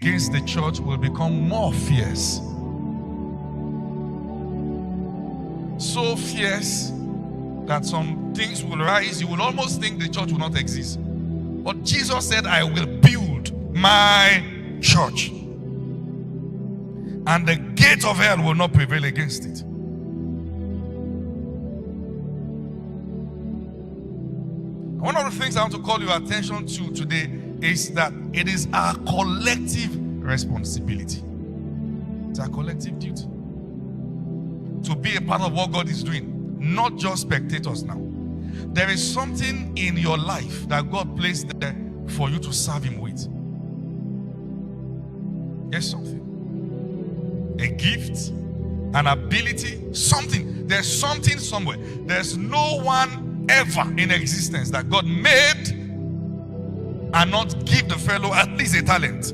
against the church will become more fierce. So fierce that some things will rise. You will almost think the church will not exist. But Jesus said, I will build my church, and the gates of hell will not prevail against it. One of the things I want to call your attention to today is that it is our collective responsibility. It's our collective duty to be a part of what God is doing, not just spectators now. There is something in your life that God placed there for you to serve Him with. There's something. A gift, an ability, something. There's something somewhere. There's no one ever in existence that God made and not give the fellow at least a talent.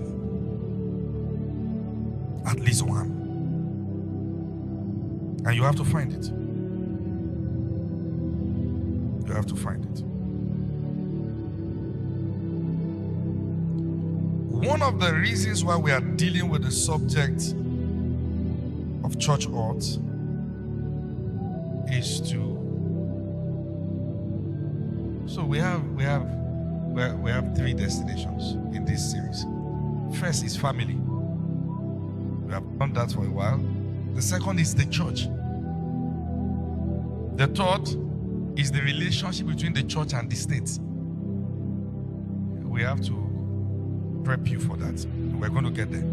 At least one. And you have to find it. You have to find it. One of the reasons why we are dealing with the subject of church ought is to. So we have three destinations in this series. First is family. We have done that for a while. The second is the church. The third is the relationship between the church and the state. We have to prep you for that. We're going to get there.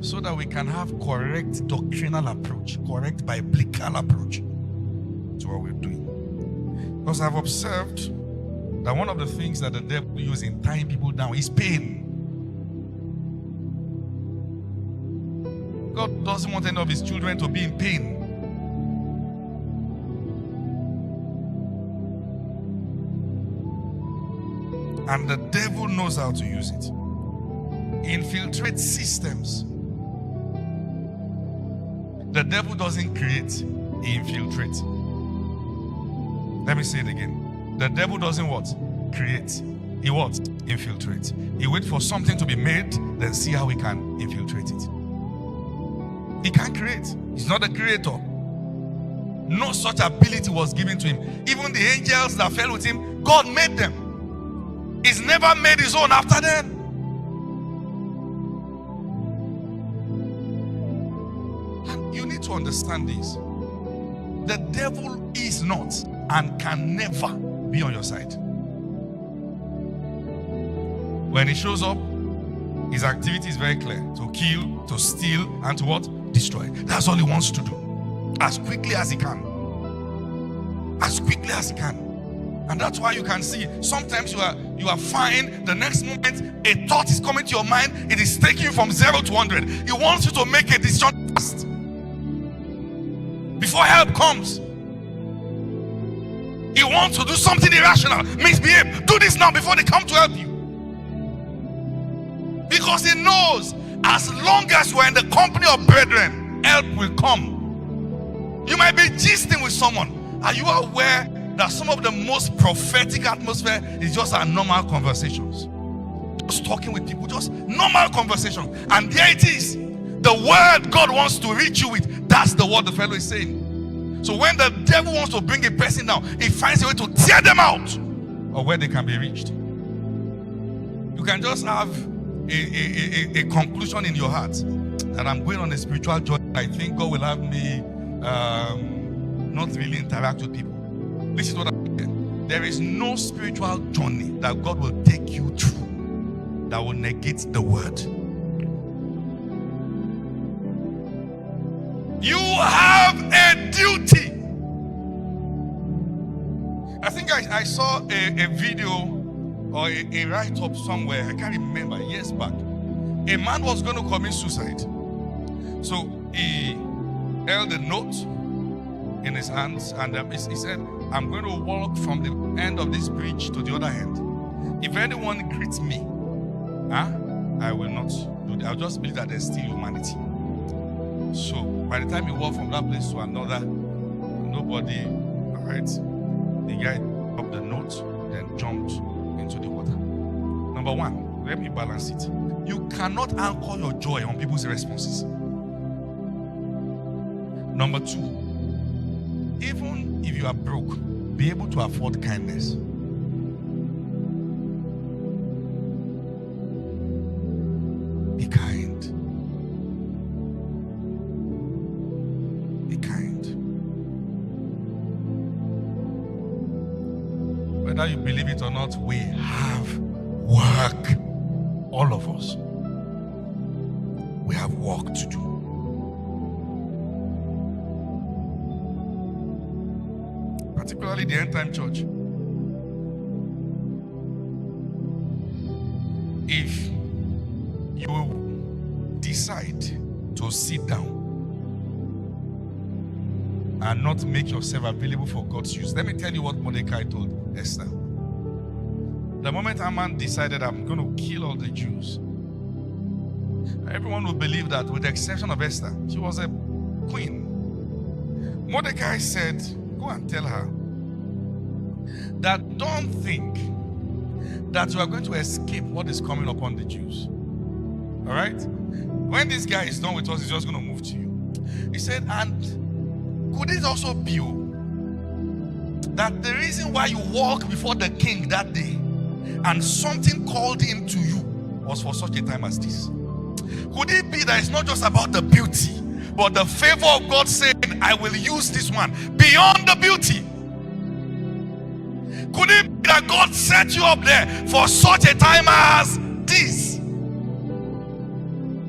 So that we can have correct doctrinal approach, correct biblical approach to what we're doing. Because I've observed that one of the things that the devil uses in tying people down is pain. God doesn't want any of His children to be in pain. And the devil knows how to use it. He infiltrates systems. The devil doesn't create, he infiltrates. Let me say it again. The devil doesn't what? Create. He what? Infiltrates. He waits for something to be made, then see how he can infiltrate it. He can't create. He's not a creator. No such ability was given to him. Even the angels that fell with him, God made them. He's never made his own after them. And you need to understand this. The devil is not and can never be on your side. When he shows up, his activity is very clear. To kill, to steal, and to what? Destroy. That's all he wants to do. As quickly as he can. As quickly as he can. And that's why you can see sometimes you are fine. The next moment a thought is coming to your mind. It is taking you from 0 to 100. He wants you to make a decision fast before help comes. He wants to do something irrational. Misbehave. Do this now before they come to help you. Because he knows as long as you are in the company of brethren, help will come. You might be gisting with someone. Are you aware that some of the most prophetic atmosphere is just our normal conversations? Just talking with people, just normal conversation. And there it is. The word God wants to reach you with, that's the word the fellow is saying. So when the devil wants to bring a person down, he finds a way to tear them out of where they can be reached. You can just have a conclusion in your heart that I'm going on a spiritual journey. I think God will have me not really interact with people. This is what I'm saying. There is no spiritual journey that God will take you through that will negate the word. You have a duty. I think I saw a video or a write-up somewhere. I can't remember, years back. A man was going to commit suicide. So he held a note in his hands and he said, I'm going to walk from the end of this bridge to the other end. If anyone greets me, I will not do that. I'll just believe that there's still humanity. So by the time he walked from that place to another, nobody, all right, the guy dropped the note, then jumped into the water. Number one, let me balance it. You cannot anchor your joy on people's responses. Number 2, even if you are broke, be able to afford kindness. Be kind. Be kind. Whether you believe it or not, we have work. All of us. We have work to do. Particularly the end time church. If you decide to sit down and not make yourself available for God's use, let me tell you what Mordecai told Esther. The moment Haman decided, I'm going to kill all the Jews, everyone would believe that, with the exception of Esther. She was a queen. Mordecai said, go and tell her that don't think that you are going to escape what is coming upon the Jews. All right? When this guy is done with us, he's just going to move to you. He said, and could it also be that the reason why you walked before the king that day and something called him to you was for such a time as this? Could it be that it's not just about the beauty, but the favor of God saying, I will use this one beyond the beauty? Could it be that God set you up there for such a time as this?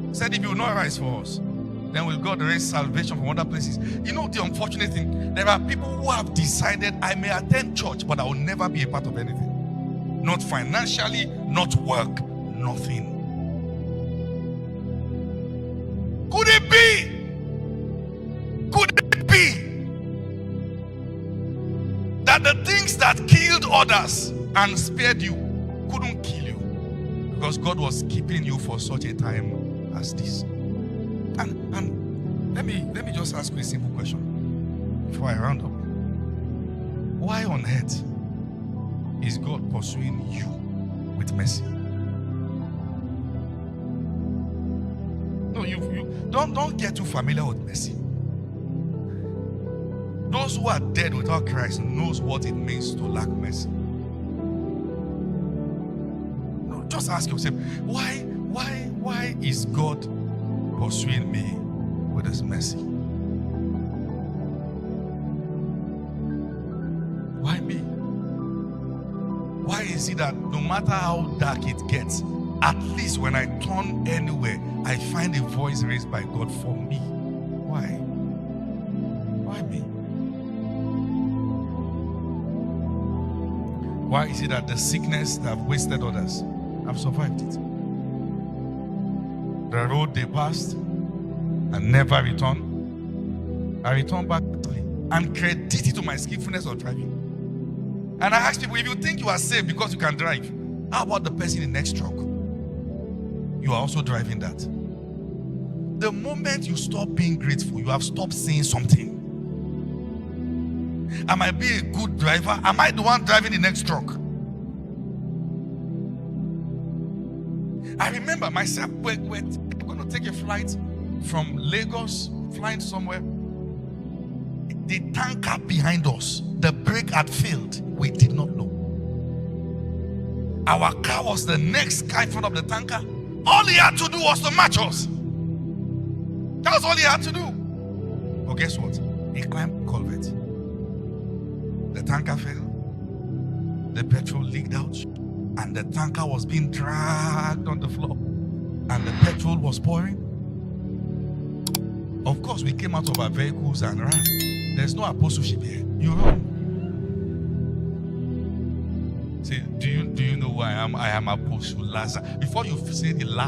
He said, if you will not rise for us, then will God raise salvation from other places? You know the unfortunate thing? There are people who have decided, I may attend church, but I will never be a part of anything. Not financially, not work, nothing. Could it be? Could it be that the things that killed others and spared you couldn't kill you because God was keeping you for such a time as this? And let me just ask you a simple question before I round up. Why on earth is God pursuing you with mercy? No, you don't get too familiar with mercy. Those who are dead without Christ knows what it means to lack mercy. No, just ask yourself, why is God pursuing me with his mercy? Why me? Why is it that no matter how dark it gets, at least when I turn anywhere, I find a voice raised by God for me? Why? Why me? Why is it that the sickness that have wasted others, I've survived it? The road they passed and never returned, I returned back and credit it to my skillfulness of driving. And I ask people, if you think you are safe because you can drive, how about the person in the next truck? You are also driving that. The moment you stop being grateful, you have stopped saying something. Am I being a good driver? Am I the one driving the next truck? I remember myself, we're going to take a flight from Lagos, flying somewhere. The tanker behind us, the brake had failed. We did not know. Our car was the next car in front of the tanker. All he had to do was to match us. That was all he had to do. But guess what? He climbed the culvert. The tanker fell. The petrol leaked out. And the tanker was being dragged on the floor. And the petrol was pouring. Of course, we came out of our vehicles and ran. There's no apostleship here. You run. Say, do you know who I am? I am Apostle Lazarus. Before you say the la.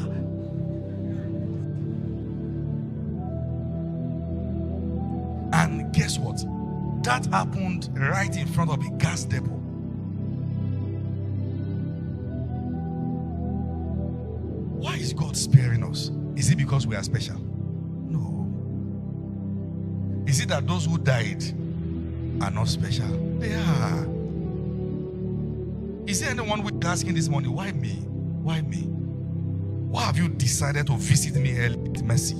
And guess what? That happened right in front of a gas depot. Why is God sparing us? Is it because we are special? No. Is it that those who died are not special? They are. Is there anyone who is asking this morning, why me? Why me? Why have you decided to visit me early with mercy?